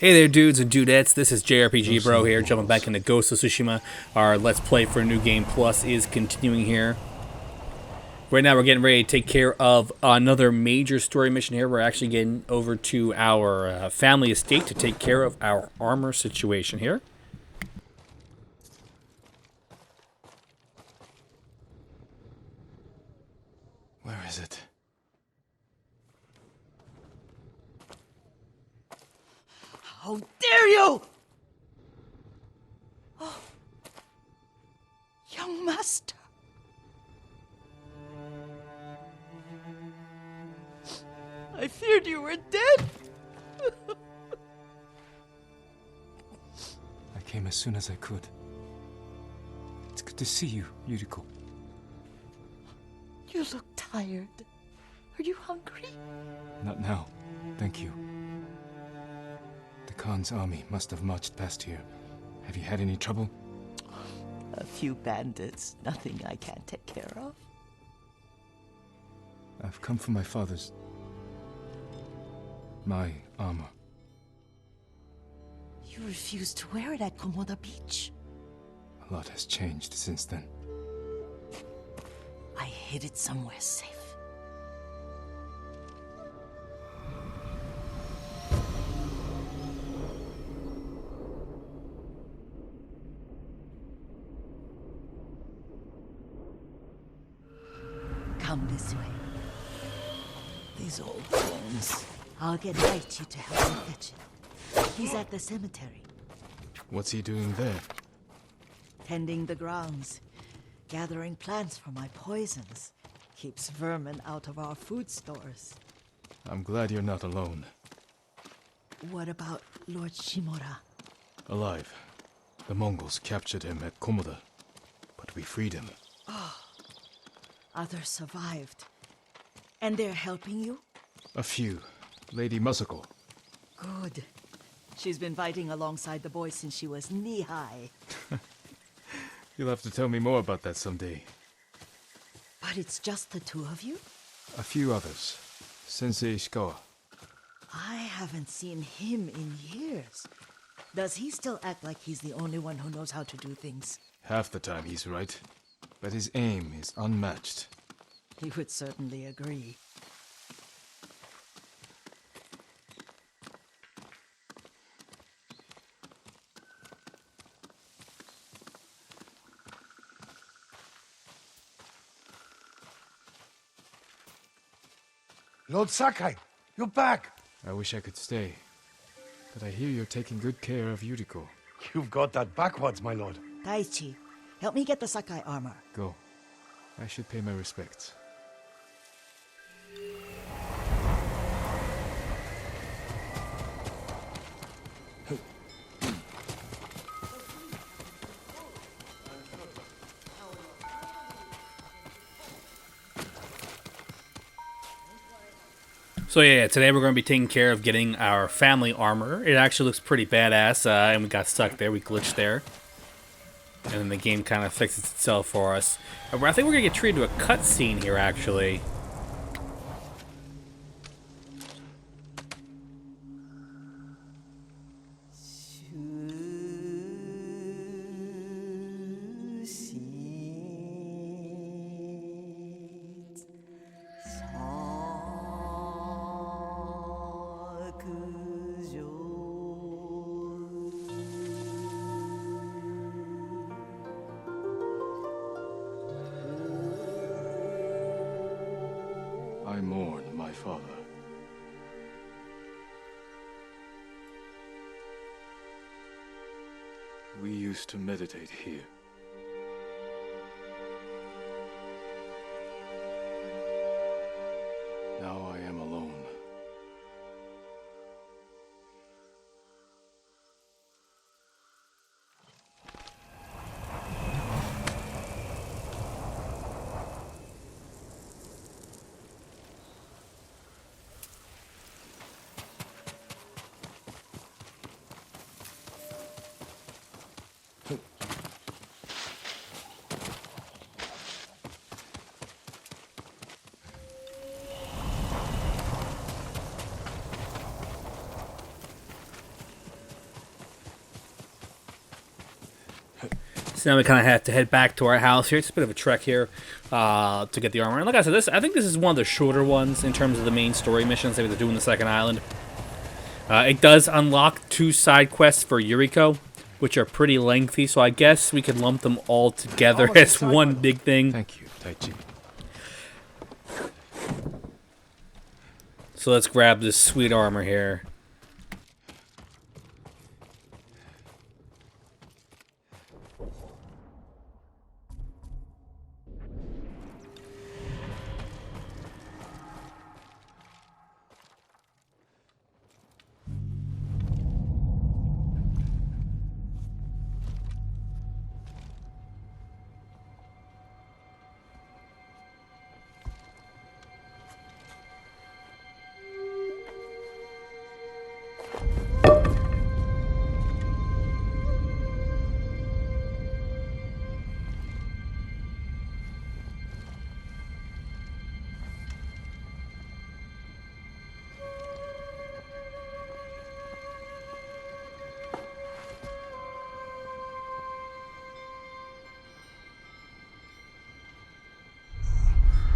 Hey there, dudes and dudettes. This is JRPG Bro here, jumping back into Ghost of Tsushima. Our Let's Play for New Game Plus is continuing here. Right now, we're getting ready to take care of another major story mission here. We're actually getting over to our family estate to take care of our armor situation here. Where is it? How dare you! Oh, young master. I feared you were dead. I came as soon as I could. It's good to see you, Yuriko. You look tired. Are you hungry? Not now, thank you. The Khan's army must have marched past here. Have you had any trouble? A few bandits. Nothing I can't take care of. I've come for my father's... my armor. You refused to wear it at Komoda Beach. A lot has changed since then. I hid it somewhere safe. Come this way. These old bones. I'll get Daichi to help me fetch it. He's at the cemetery, What's he doing there? tending the grounds, gathering plants for my poisons. Keeps vermin out of our food stores. I'm glad you're not alone. What about Lord Shimura? Alive. The Mongols captured him at Komoda, but we freed him. Others survived. And they're helping you? A few. Lady Masako. Good. She's been fighting alongside the boys since she was knee-high. You'll have to tell me more about that someday. But it's just the two of you? A few others. Sensei Ishikawa. I haven't seen him in years. Does he still act like he's the only one who knows how to do things? Half the time he's right, but his aim is unmatched. He would certainly agree. Lord Sakai, you're back. I wish I could stay, but I hear you're taking good care of Yuriko. You've got that backwards, my lord. Daichi, help me get the Sakai armor. Go. I should pay my respects. So yeah, today we're going to be taking care of getting our family armor. It actually looks pretty badass, and we got stuck there. We glitched there. And then the game kind of fixes itself for us. I think we're going to get treated to a cutscene here, actually. I mourn my father. We used to meditate here. Now I am alone. So now we kind of have to head back to our house here. It's a bit of a trek here to get the armor. And like I said, I think this is one of the shorter ones in terms of the main story missions that they're doing the second island. It does unlock 2 side quests for Yuriko, which are pretty lengthy. So I guess we could lump them all together as one big thing. Thank you, Taichi. So let's grab this sweet armor here.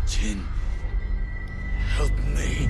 Jin, help me.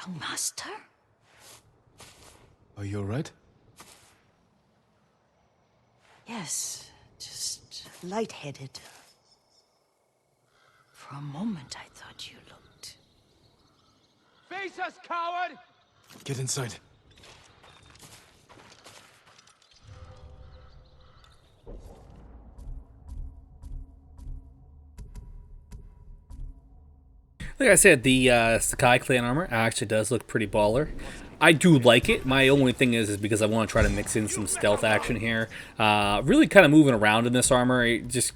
Young master? Are you alright? Yes, just lightheaded. For a moment, I thought you looked... Face us, coward! Get inside. Like I said, the Sakai clan armor actually does look pretty baller. I do like it. My only thing is because I want to try to mix in some stealth action here. Really kind of moving around in this armor, it just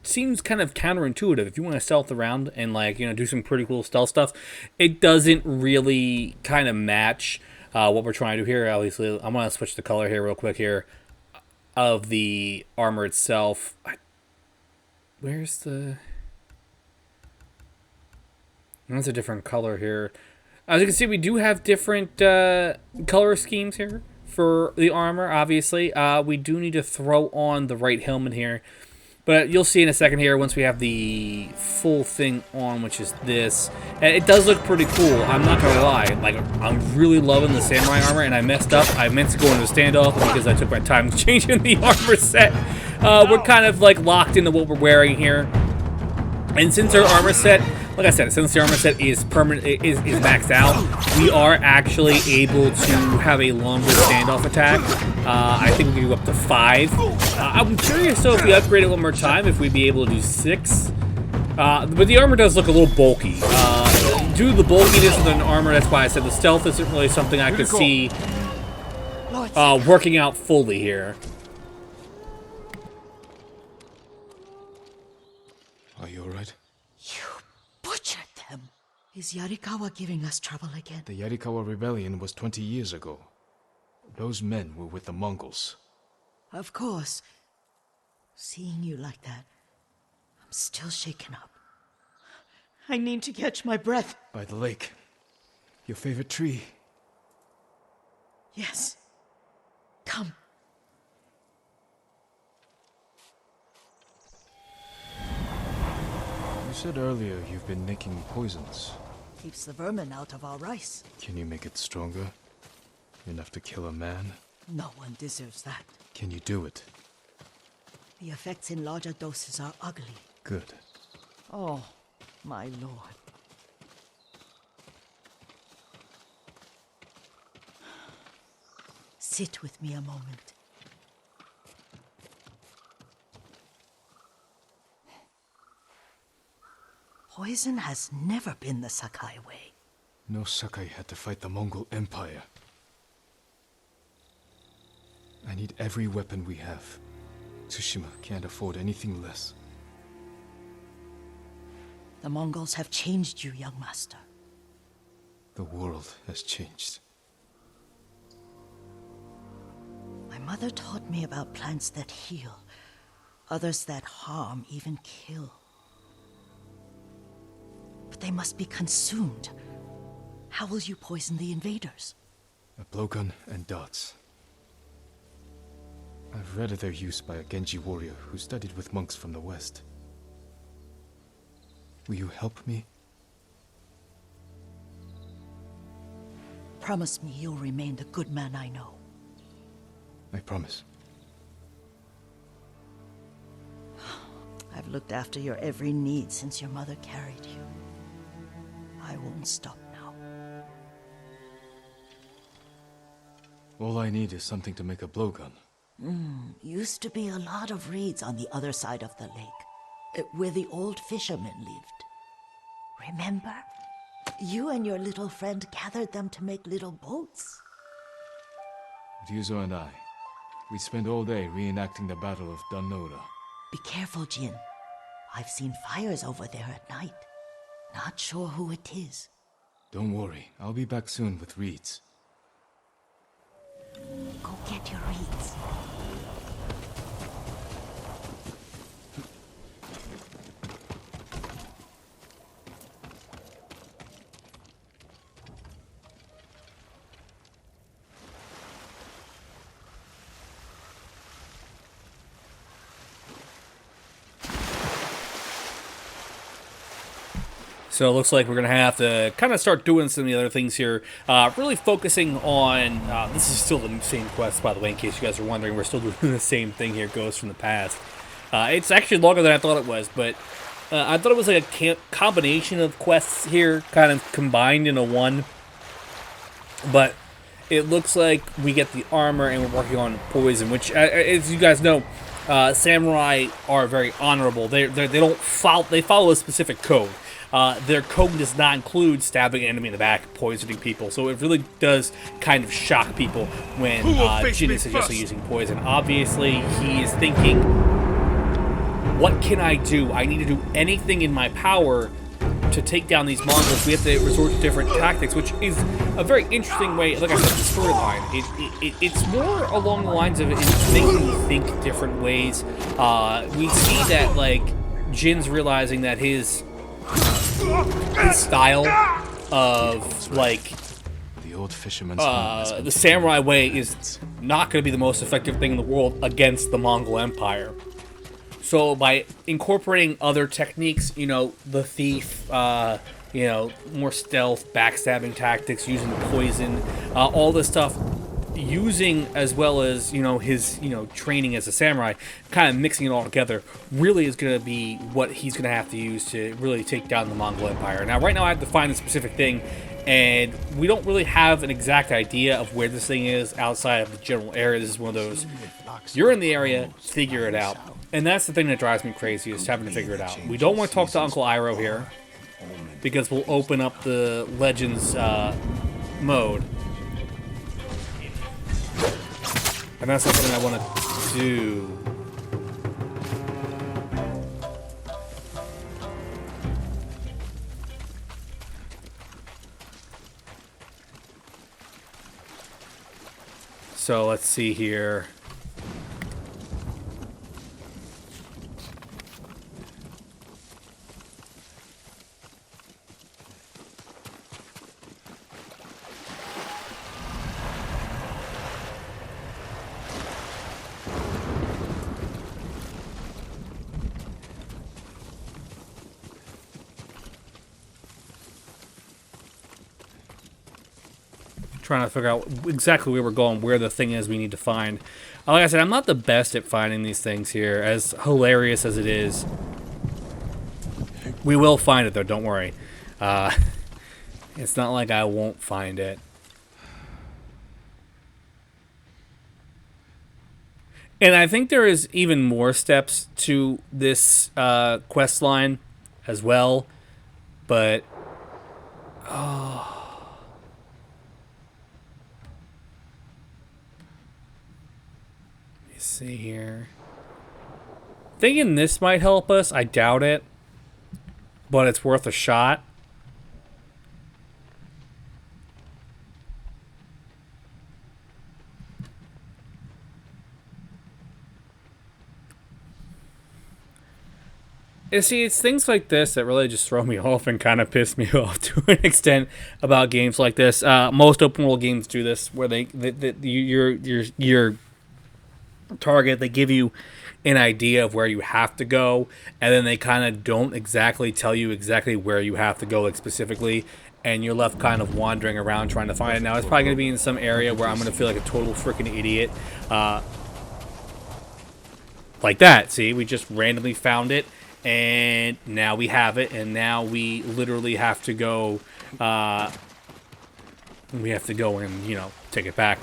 seems kind of counterintuitive. If you want to stealth around and do some pretty cool stealth stuff, it doesn't really kind of match what we're trying to do here. Obviously, I'm going to switch the color here real quick here of the armor itself. Where's the... That's a different color here. As you can see, we do have different color schemes here for the armor, obviously. We do need to throw on the right helmet here. But you'll see in a second here, once we have the full thing on, which is this. And it does look pretty cool, I'm not going to lie. Like, I'm really loving the samurai armor, and I messed up. I meant to go into a standoff because I took my time changing the armor set. We're kind of, like, locked into what we're wearing here. And since our armor set... Like I said, since the armor set is maxed out, we are actually able to have a longer standoff attack. I think we can go up to 5. I'm curious though if we upgrade it one more time, if we'd be able to do 6. But the armor does look a little bulky. Due to the bulkiness of the armor, that's why I said the stealth isn't really something I could see working out fully here. Are you alright? Butchered them. Is Yarikawa giving us trouble again? The Yarikawa rebellion was 20 years ago. Those men were with the Mongols. Of course. Seeing you like that, I'm still shaken up. I need to catch my breath. By the lake. Your favorite tree. Yes. Come. You said earlier you've been making poisons. Keeps the vermin out of our rice. Can you make it stronger? Enough to kill a man? No one deserves that. Can you do it? The effects in larger doses are ugly. Good. Oh, my lord. Sit with me a moment. Poison has never been the Sakai way. No Sakai had to fight the Mongol Empire. I need every weapon we have. Tsushima can't afford anything less. The Mongols have changed you, young master. The world has changed. My mother taught me about plants that heal, others that harm, even kill. But they must be consumed. How will you poison the invaders? A blowgun and dots. I've read of their use by a Genji warrior who studied with monks from the west. Will you help me? Promise me you'll remain the good man I know. I promise. I've looked after your every need since your mother carried you. I won't stop now. All I need is something to make a blowgun. Used to be a lot of reeds on the other side of the lake, where the old fishermen lived. Remember? You and your little friend gathered them to make little boats. Ryuzo and I, we spent all day reenacting the Battle of Danora. Be careful, Jin. I've seen fires over there at night. Not sure who it is. Don't worry, I'll be back soon with reeds. Go get your reeds. So it looks like we're going to have to kind of start doing some of the other things here. Really focusing on... this is still the same quest, by the way, in case you guys are wondering. We're still doing the same thing here, Ghosts from the Past. It's actually longer than I thought it was, but I thought it was like a combination of quests here, kind of combined into one. But it looks like we get the armor and we're working on poison, which, as you guys know, samurai are very honorable. They don't follow... They follow a specific code. Their code does not include stabbing an enemy in the back, poisoning people, so it really does kind of shock people when Jin is suggesting using poison. Obviously, he is thinking, what can I do? I need to do anything in my power to take down these Mongols. We have to resort to different tactics, which is a very interesting way. Like I said, the storyline, it's more along the lines of it's making you think different ways. We see that, like, Jin's realizing that his style of, like, The old fisherman's the samurai way is not going to be the most effective thing in the world against the Mongol Empire. So by incorporating other techniques, you know, the thief, you know, more stealth, backstabbing tactics, using poison, all this stuff, using as well as, you know, his, you know, training as a samurai, kind of mixing it all together, really is going to be what he's going to have to use to really take down the Mongol Empire. Now, right now I have to find a specific thing, and we don't really have an exact idea of where this thing is outside of the general area. This is one of those, you're in the area, figure it out. And that's the thing that drives me crazy, is having to figure it out. We don't want to talk to Uncle Iroh here, because we'll open up the Legends mode. And that's not something I want to do. So let's see here. Trying to figure out exactly where we're going, where the thing is we need to find. Like I said, I'm not the best at finding these things here, as hilarious as it is. We will find it, though, don't worry. It's not like I won't find it. And I think there is even more steps to this quest line as well. But oh. Let me see here. Thinking this might help us. I doubt it. But it's worth a shot. And see, it's things like this that really just throw me off and kind of piss me off to an extent about games like this. Most open world games do this, where your target, they give you an idea of where you have to go, and then they kind of don't exactly tell you exactly where you have to go, like specifically, and you're left kind of wandering around trying to find it. Now, it's probably going to be in some area where I'm going to feel like a total freaking idiot. Like that. See, we just randomly found it. And now we have it, and now we literally have to go, and, you know, take it back.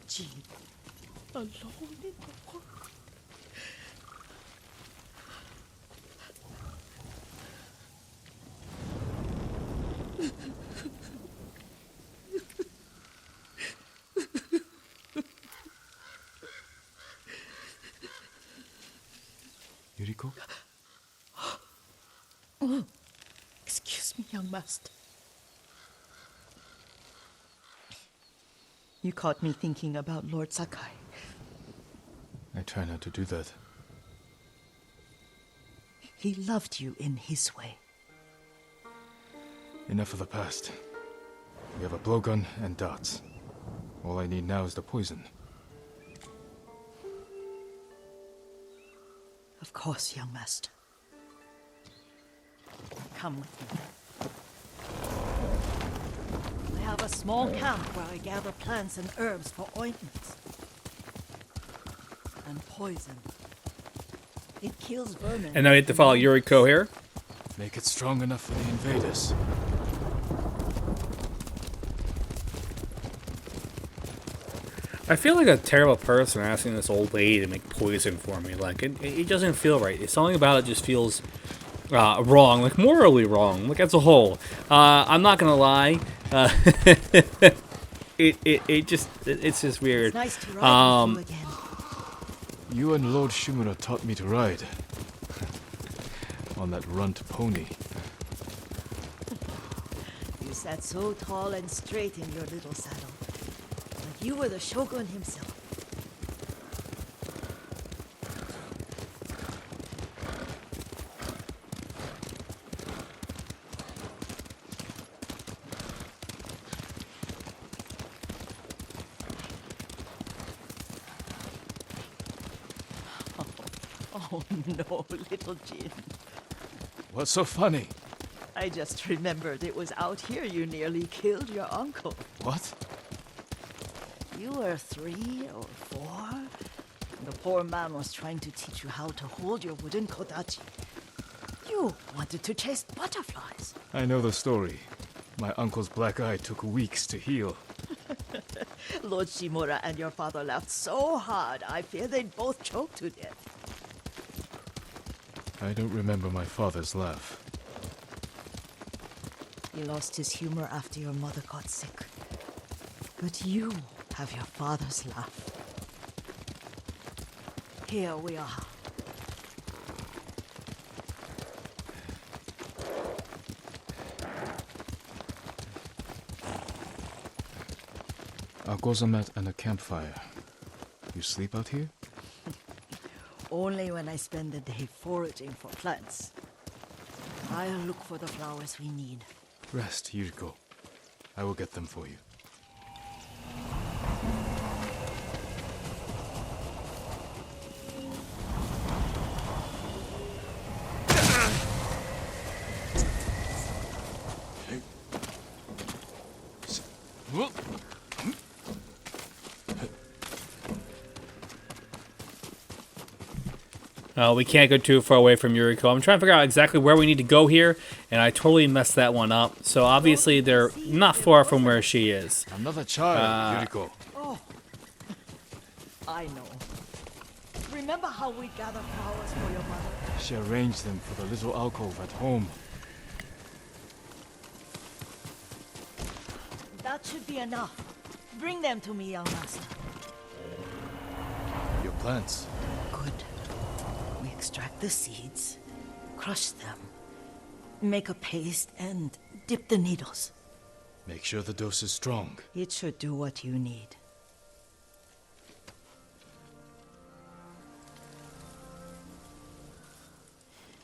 Jean, alone in the world. Yuriko? Oh, excuse me, young master. You caught me thinking about Lord Sakai. I try not to do that. He loved you in his way. Enough of the past. We have a blowgun and darts. All I need now is the poison. Of course, young master. Come with me. I have a small camp where I gather plants and herbs for ointments. And poison. It kills vermin. And now we have to follow Yuriko here. Make it strong enough for the invaders. I feel like a terrible person asking this old lady to make poison for me. Like, it doesn't feel right. It's something about it just feels wrong, like morally wrong, like as a whole. I'm not gonna lie. It's just weird. It's nice to ride with you again. You and Lord Shimura taught me to ride. On that runt pony. You sat so tall and straight in your little saddle. Like you were the shogun himself. Oh no, little Jin. What's so funny? I just remembered it was out here you nearly killed your uncle. What? You were 3 or 4. The poor man was trying to teach you how to hold your wooden kodachi. You wanted to chase butterflies. I know the story. My uncle's black eye took weeks to heal. Lord Shimura and your father laughed so hard, I fear they'd both choke to death. I don't remember my father's laugh. He lost his humor after your mother got sick. But you have your father's laugh. Here we are. A gozamat and a campfire. You sleep out here? Only when I spend the day foraging for plants. I'll look for the flowers we need. Rest, Yuriko. I will get them for you. We can't go too far away from Yuriko. I'm trying to figure out exactly where we need to go here, and I totally messed that one up. So obviously they're not far from where she is. Another child, Yuriko. Oh, I know. Remember how we gathered flowers for your mother? She arranged them for the little alcove at home. That should be enough. Bring them to me, young master. Your plants. Good. We extract the seeds, crush them, make a paste, and dip the needles. Make sure the dose is strong. It should do what you need.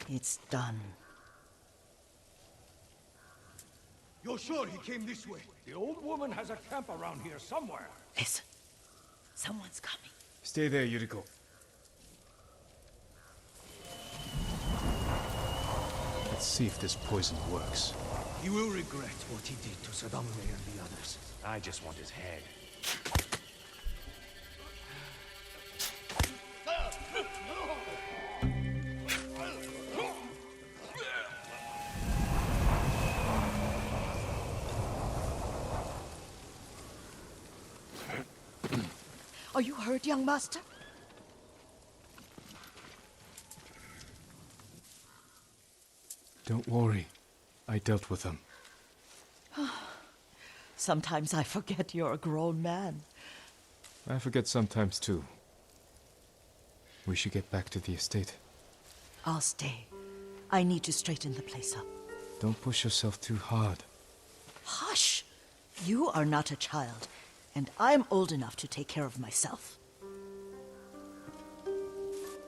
It's done. You're sure he came this way? The old woman has a camp around here somewhere. Listen. Someone's coming. Stay there, Yuriko. Let's see if this poison works. He will regret what he did to Sadame and the others. I just want his head. Are you hurt, young master? Don't worry. I dealt with them. Sometimes I forget you're a grown man. I forget sometimes too. We should get back to the estate. I'll stay. I need to straighten the place up. Don't push yourself too hard. Hush! You are not a child, and I'm old enough to take care of myself.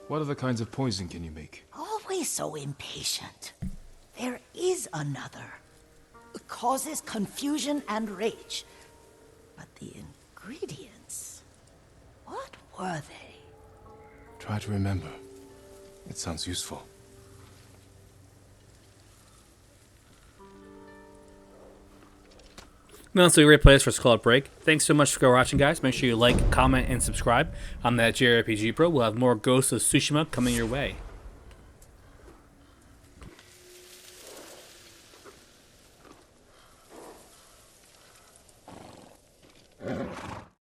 What other kinds of poison can you make? Always so impatient. There is another. It causes confusion and rage. But the ingredients... what were they? Try to remember. It sounds useful. Now, so we replay this for Skull Break. Thanks so much for watching, guys. Make sure you like, comment, and subscribe. I'm that JRPG Pro. We'll have more Ghost of Tsushima coming your way.